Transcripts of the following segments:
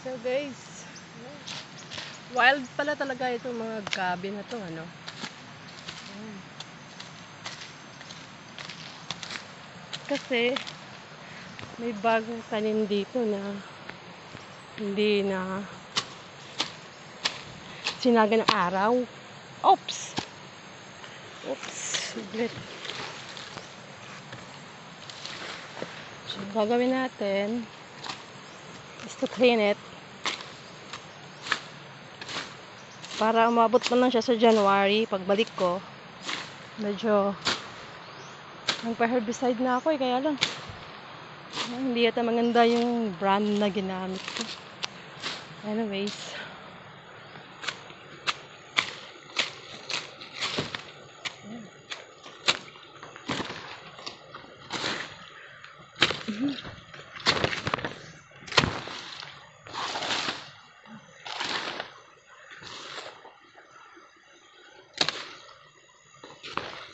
So guys, wild pala talaga itong mga gabi na to, ano? Kasi may bagong tanim dito na hindi na sinaga ng araw. Oops! Oops! Saglit. So, gagawin natin is to clean it para umabot pa lang siya sa January. Pagbalik ko, medyo nagpa-herbicide na ako kaya lang hindi yata maganda yung brand na ginamit ko. Anyways,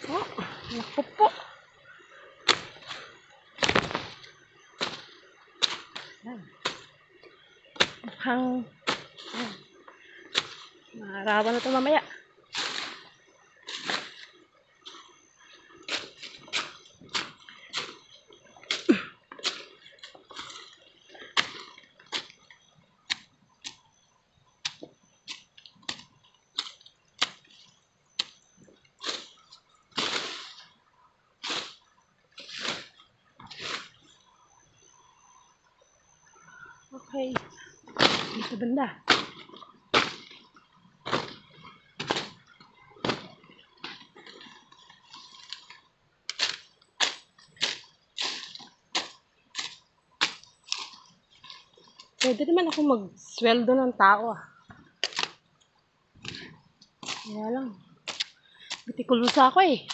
oh, naku po. Mukhang maharapan na ito mamaya. Okay, dito banda. Pwede naman ako mag-sweldo ng tao. Kaya lang, bitikulosa ako eh.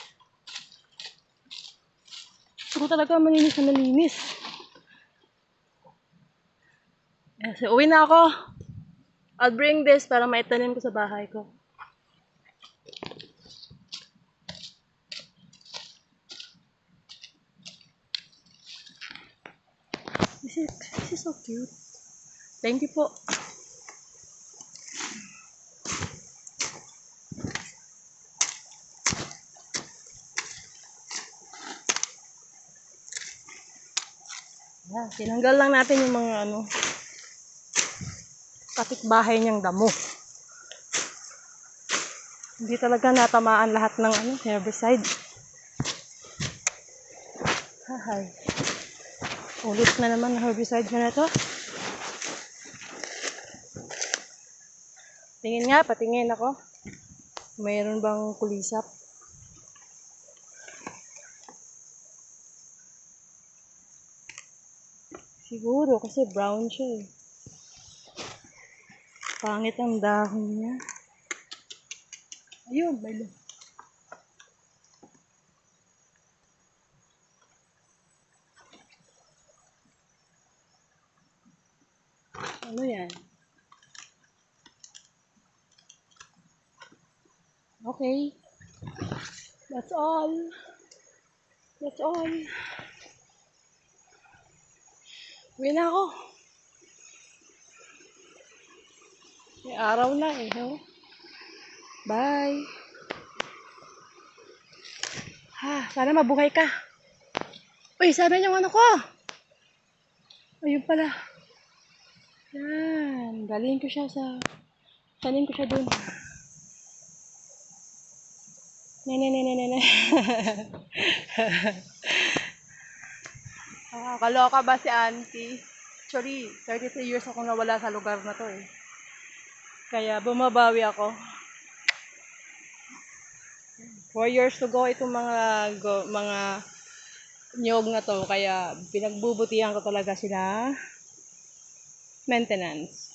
Gusto ko talaga malinis na malinis. So, uwi na ako. I'll bring this para maitanim ko sa bahay ko. This is so cute. Thank you po. Yeah, tinanggal lang natin yung mga kapitbahay niyang damo. Hindi talaga natamaan lahat ng herbicide. Hahay. Ulit na naman ang herbicide na ito. Tingin nga, patingin ako. Mayroon bang kulisap? Siguro kasi brown siya eh. Pangit ang dahon niya. Ayun, balo. Ano yan? Okay. That's all. That's all. Uwi na ako. May araw na eh. No? Bye. Sana mabuhay ka. Uy, sabi niyo ano ko? Ayun pala. Yan. Galing ko siya sa... Tanin ko siya dun. Kaloka ba si auntie? Actually, 33 years akong nawala sa lugar na to eh. Kaya bumabawi ako. 4 years to go itong mga niyog na to. Kaya pinagbubutihan ko talaga sila maintenance.